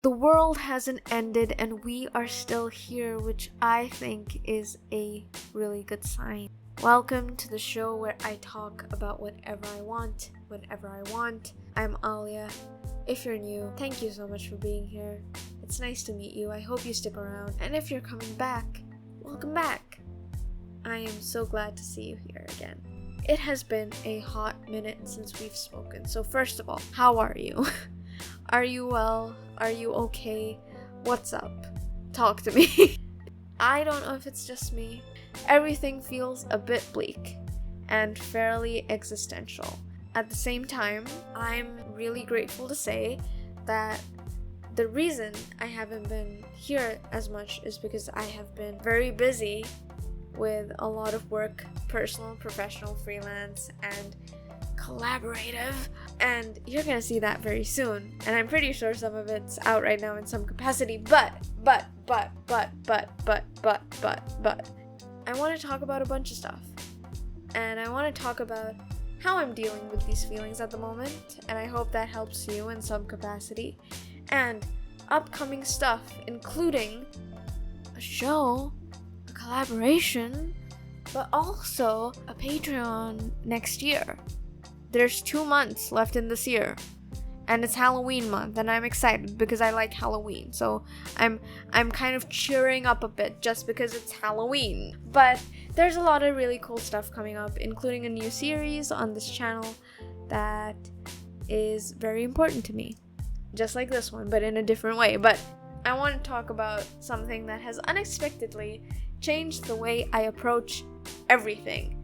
The world hasn't ended and we are still here, which I think is a really good sign. Welcome to the show where I talk about whatever I want, whenever I want. I'm Alia. If you're new, thank you so much for being here. It's nice to meet you. I hope you stick around. And if you're coming back, welcome back. I am so glad to see you here again. It has been a hot minute since we've spoken. So first of all, how are you? Are you well? Are you okay? What's up? Talk to me. I don't know if it's just me. Everything feels a bit bleak and fairly existential. At the same time, I'm really grateful to say that the reason I haven't been here as much is because I have been very busy with a lot of work, personal, professional, freelance, and collaborative, and you're gonna see that very soon, and I'm pretty sure some of it's out right now in some capacity, but I want to talk about a bunch of stuff, and I want to talk about how I'm dealing with these feelings at the moment, and I hope that helps you in some capacity, and upcoming stuff, including a show, a collaboration, but also a Patreon next year. There's 2 months left in this year, and it's Halloween month, and I'm excited because I like Halloween. So I'm kind of cheering up a bit just because it's Halloween. But there's a lot of really cool stuff coming up, including a new series on this channel that is very important to me. Just like this one, but in a different way. But I want to talk about something that has unexpectedly changed the way I approach everything.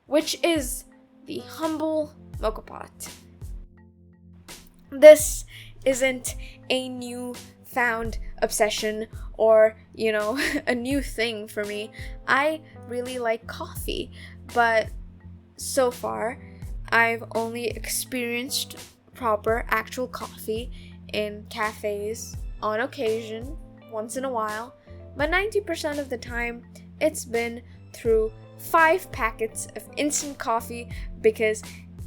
Which is the humble Moka pot. This isn't a new-found obsession or, a new thing for me. I really like coffee, but so far, I've only experienced proper actual coffee in cafes on occasion, once in a while, but 90% of the time, it's been through 5 packets of instant coffee because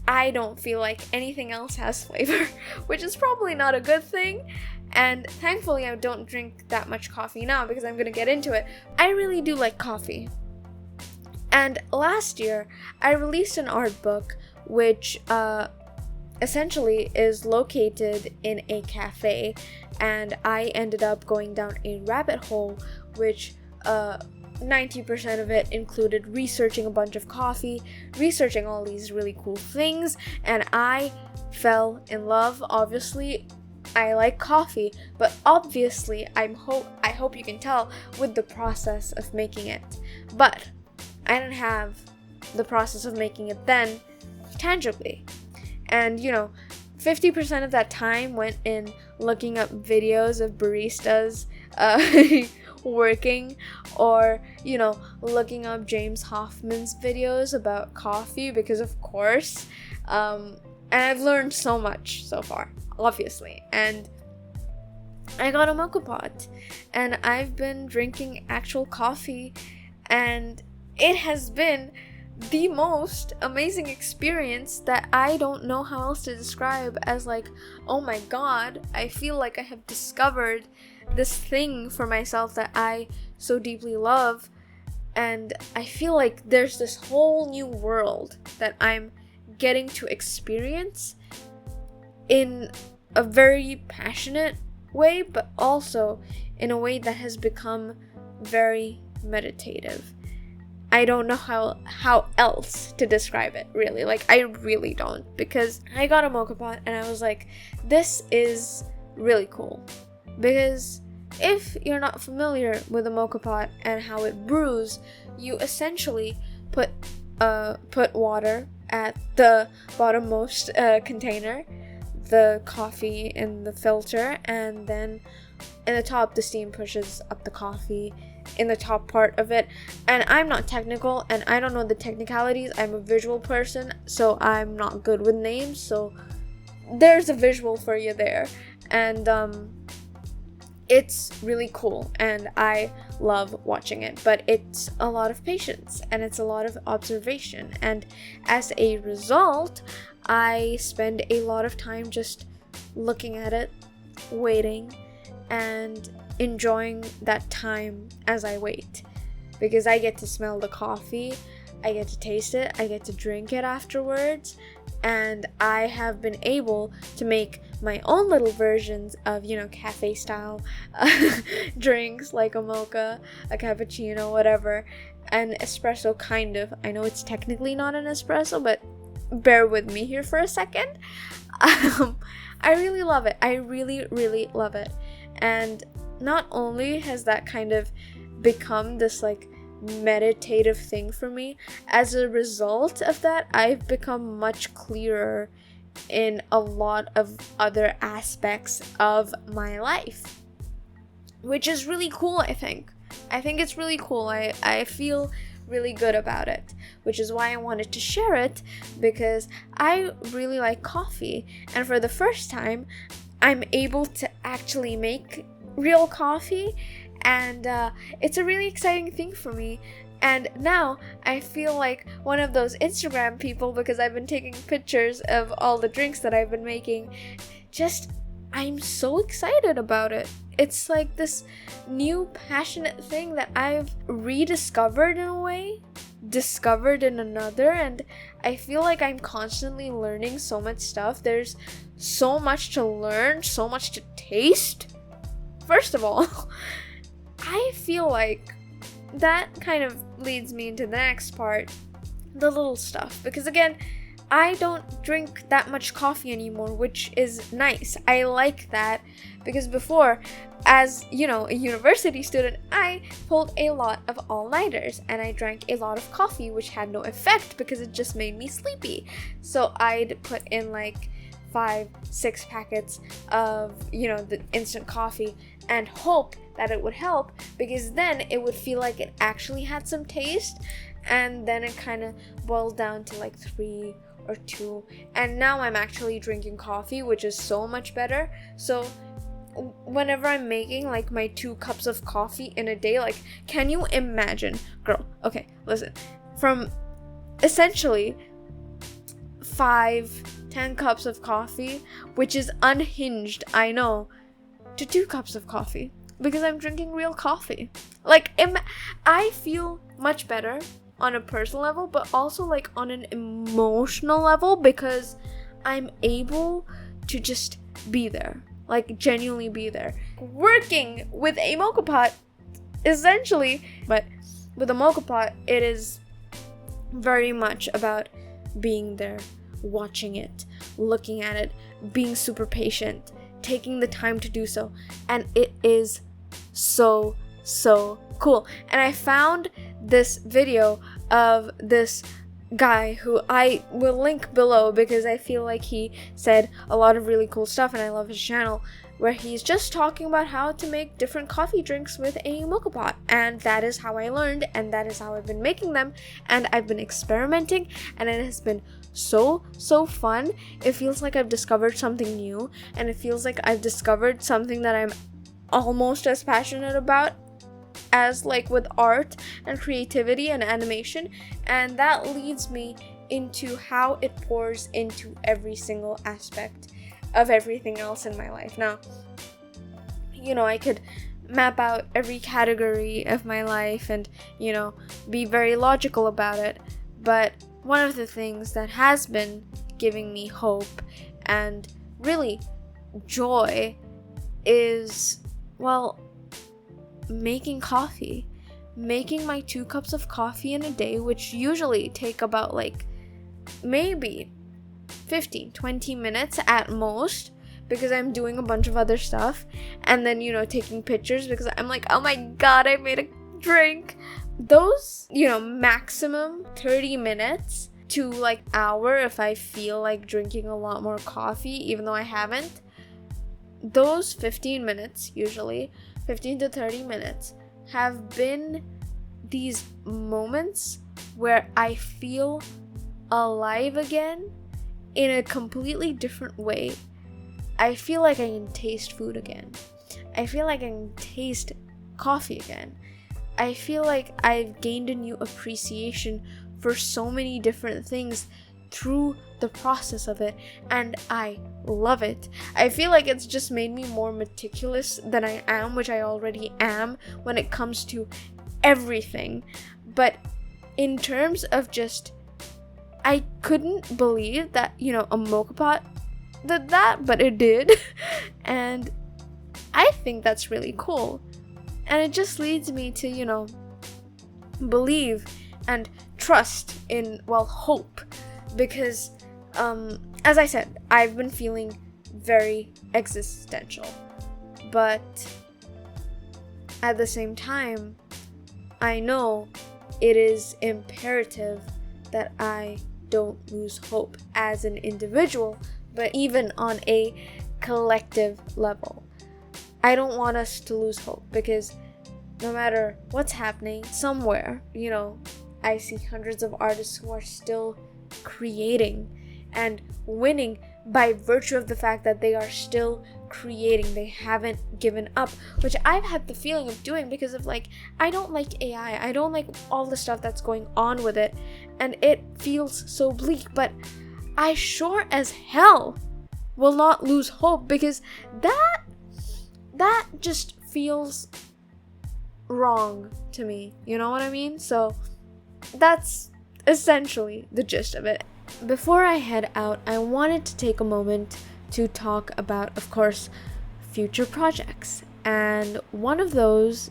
I don't feel like anything else has flavor, which is probably not a good thing. And thankfully, I don't drink that much coffee now because I'm gonna get into it. I really do like coffee. And last year, I released an art book which essentially is located in a cafe, and I ended up going down a rabbit hole which 90% of it included researching a bunch of coffee, researching all these really cool things, and I fell in love. Obviously, I like coffee, but obviously, I hope you can tell with the process of making it. But I didn't have the process of making it then tangibly. And 50% of that time went in looking up videos of baristas working, or looking up James Hoffman's videos about coffee, because of course, and I've learned so much so far, obviously. And I got a Moka pot, and I've been drinking actual coffee, and it has been the most amazing experience that I don't know how else to describe as like, oh my god, I feel like I have discovered this thing for myself that I so deeply love, and I feel like there's this whole new world that I'm getting to experience in a very passionate way, but also in a way that has become very meditative. I don't know how else to describe it, really. Like, I really don't, because I got a Moka pot and I was like, this is really cool, because if you're not familiar with a moka pot and how it brews, you essentially put water at the bottommost container, the coffee in the filter, and then in the top the steam pushes up the coffee in the top part of it. And I'm not technical and I don't know the technicalities. I'm a visual person, so I'm not good with names, so there's a visual for you there. And it's really cool and I love watching it, but it's a lot of patience and it's a lot of observation, and as a result I spend a lot of time just looking at it, waiting, and enjoying that time as I wait, because I get to smell the coffee, I get to taste it, I get to drink it afterwards, and I have been able to make my own little versions of, cafe style drinks, like a mocha, a cappuccino, whatever, an espresso kind of. I know it's technically not an espresso, but bear with me here for a second. I really love it. I really, really love it. And not only has that kind of become this like meditative thing for me, as a result of that I've become much clearer in a lot of other aspects of my life, which is really cool. I think it's really cool. I feel really good about it, which is why I wanted to share it, because I really like coffee, and for the first time I'm able to actually make real coffee, and it's a really exciting thing for me. And now I feel like one of those Instagram people, because I've been taking pictures of all the drinks that I've been making. I'm so excited about it. It's like this new passionate thing that I've rediscovered in a way, discovered in another, and I feel like I'm constantly learning so much stuff. There's so much to learn, so much to taste. First of all, I feel like that kind of leads me into the next part, the little stuff, because again, I don't drink that much coffee anymore, which is nice. I like that, because before, as a university student, I pulled a lot of all-nighters and I drank a lot of coffee, which had no effect because it just made me sleepy. So I'd put in like 5-6 packets of the instant coffee and hope that it would help, because then it would feel like it actually had some taste, and then it kind of boiled down to like 3 or 2, and now I'm actually drinking coffee, which is so much better. So whenever I'm making like my 2 cups of coffee in a day, like, can you imagine, girl, okay, listen, from essentially 5-10 cups of coffee, which is unhinged, I know, to 2 cups of coffee, because I'm drinking real coffee. Like, I feel much better on a personal level, but also like on an emotional level, because I'm able to just be there, like genuinely be there, working with a moka pot, essentially. But with a moka pot, it is very much about being there, watching it, looking at it, being super patient, taking the time to do so, and it is so cool. And I found this video of this guy who I will link below, because I feel like he said a lot of really cool stuff and I love his channel, where he's just talking about how to make different coffee drinks with a moka pot, and that is how I learned, and that is how I've been making them, and I've been experimenting, and it has been so fun. It feels like I've discovered something new, and it feels like I've discovered something that I'm almost as passionate about as like with art and creativity and animation, and that leads me into how it pours into every single aspect of everything else in my life. Now, I could map out every category of my life and, be very logical about it, but one of the things that has been giving me hope and really joy is, well, making coffee. Making my 2 cups of coffee in a day, which usually take about like maybe 15-20 minutes at most, because I'm doing a bunch of other stuff, and then, taking pictures because I'm like, oh my god, I made a drink. Those, maximum 30 minutes to like hour if I feel like drinking a lot more coffee, even though I haven't. Those 15 minutes, usually 15 to 30 minutes, have been these moments where I feel alive again in a completely different way. I feel like I can taste food again. I feel like I can taste coffee again. I feel like I've gained a new appreciation for so many different things through the process of it, and I love it. I feel like it's just made me more meticulous than I am, which I already am when it comes to everything. But in terms of just, I couldn't believe that, a Moka pot did that, but it did. And I think that's really cool. And it just leads me to, believe and trust in, hope. Because, as I said, I've been feeling very existential. But at the same time, I know it is imperative that I don't lose hope as an individual, but even on a collective level. I don't want us to lose hope, because no matter what's happening, somewhere, I see hundreds of artists who are still creating and winning by virtue of the fact that they are still creating. They haven't given up, which I've had the feeling of doing because of I don't like AI. I don't like all the stuff that's going on with it, and it feels so bleak, but I sure as hell will not lose hope, because that just feels wrong to me. You know what I mean? So that's essentially the gist of it. Before I head out, I wanted to take a moment to talk about, of course, future projects. And one of those,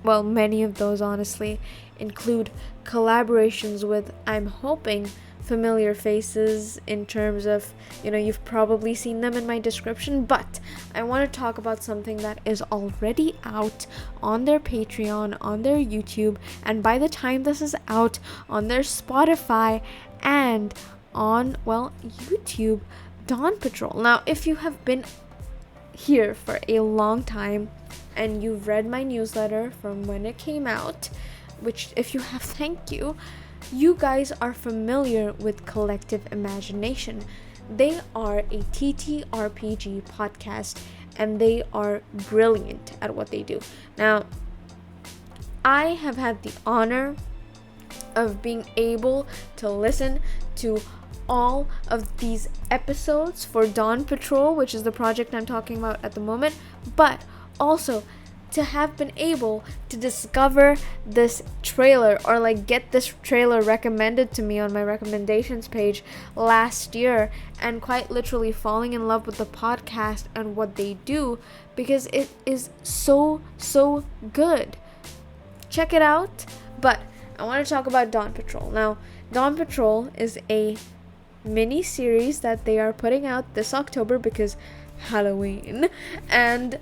many of those honestly, include collaborations with, I'm hoping, familiar faces in terms of, you've probably seen them in my description, but I want to talk about something that is already out on their Patreon, on their YouTube, and by the time this is out, on their Spotify and on, YouTube, Dawn Patrol. Now, if you have been here for a long time and you've read my newsletter from when it came out, which if you have, thank you, you guys are familiar with Collective Imagination. They are a TTRPG podcast, and they are brilliant at what they do. Now, I have had the honor of being able to listen to all of these episodes for Dawn Patrol, which is the project I'm talking about at the moment, but also to have been able to discover this trailer, or get this trailer recommended to me on my recommendations page last year, and quite literally falling in love with the podcast and what they do, because it is so good. Check it out. But I want to talk about Dawn Patrol. Now, Dawn Patrol is a mini series that they are putting out this October because Halloween, and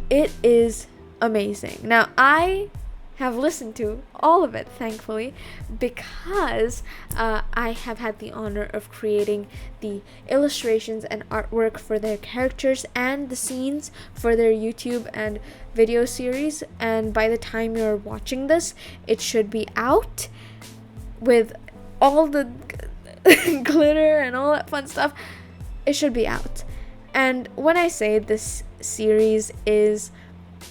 it is amazing. Now, I have listened to all of it, thankfully, because I have had the honor of creating the illustrations and artwork for their characters and the scenes for their YouTube and video series. And by the time you're watching this, it should be out with all the glitter and all that fun stuff. It should be out. And when I say this series is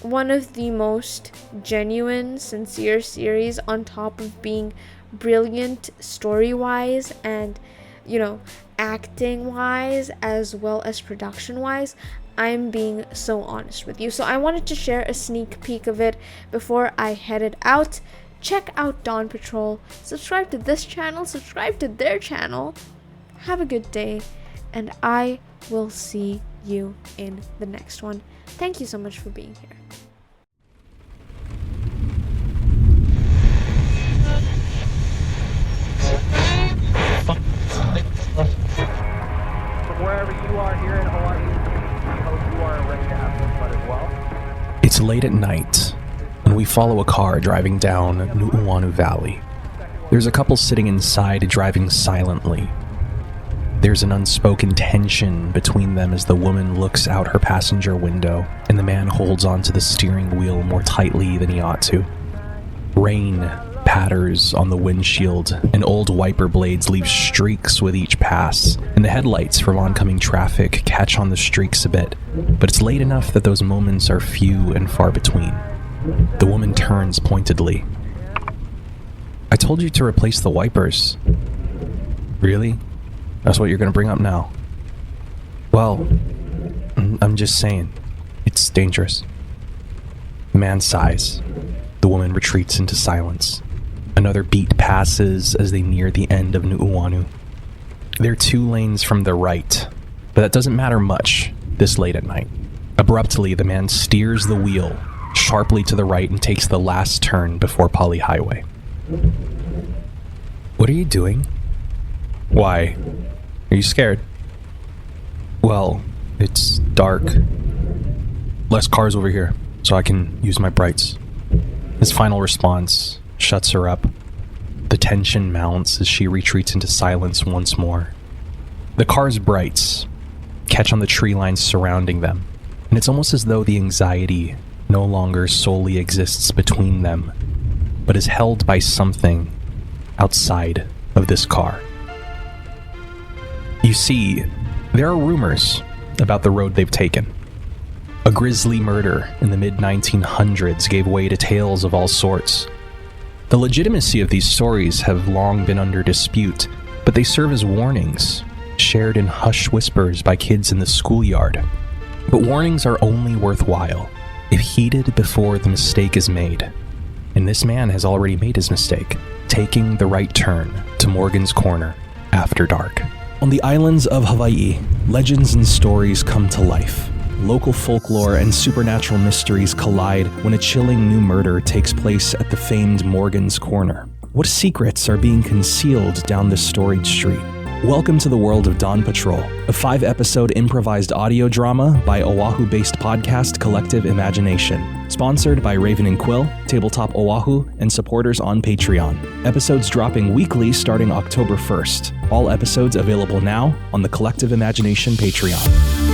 one of the most genuine, sincere series, on top of being brilliant story-wise and, acting-wise as well as production-wise, I'm being so honest with you. So I wanted to share a sneak peek of it before I headed out. Check out Dawn Patrol. Subscribe to this channel. Subscribe to their channel. Have a good day. And I will see you in the next one. Thank you so much for being here. From wherever you are here in Hawaii, late at night, and we follow a car driving down Nu'uanu Valley. There's a couple sitting inside driving silently. There's an unspoken tension between them as the woman looks out her passenger window and the man holds onto the steering wheel more tightly than he ought to. Rain patters on the windshield and old wiper blades leave streaks with each pass, and the headlights from oncoming traffic catch on the streaks a bit, but it's late enough that those moments are few and far between. The woman turns pointedly. "I told you to replace the wipers." "Really? That's what you're gonna bring up now?" "Well, I'm just saying, it's dangerous." The man sighs. The woman retreats into silence. Another beat passes as they near the end of Nu'uanu. They're 2 lanes from the right, but that doesn't matter much this late at night. Abruptly, the man steers the wheel sharply to the right and takes the last turn before Pali Highway. "What are you doing?" "Why? Are you scared?" "Well, it's dark. Less cars over here, so I can use my brights." His final response shuts her up. The tension mounts as she retreats into silence once more. The car's brights catch on the tree lines surrounding them, and it's almost as though the anxiety no longer solely exists between them, but is held by something outside of this car. You see, there are rumors about the road they've taken. A grisly murder in the mid-1900s gave way to tales of all sorts. The legitimacy of these stories have long been under dispute, but they serve as warnings, shared in hushed whispers by kids in the schoolyard. But warnings are only worthwhile if heeded before the mistake is made. And this man has already made his mistake, taking the right turn to Morgan's Corner after dark. On the islands of Hawaii, legends and stories come to life. Local folklore and supernatural mysteries collide when a chilling new murder takes place at the famed Morgan's Corner. What secrets are being concealed down this storied street? Welcome to the world of Dawn Patrol, a 5-episode improvised audio drama by Oahu-based podcast Collective Imagination. Sponsored by Raven and Quill, Tabletop Oahu, and supporters on Patreon. Episodes dropping weekly starting October 1st. All episodes available now on the Collective Imagination Patreon.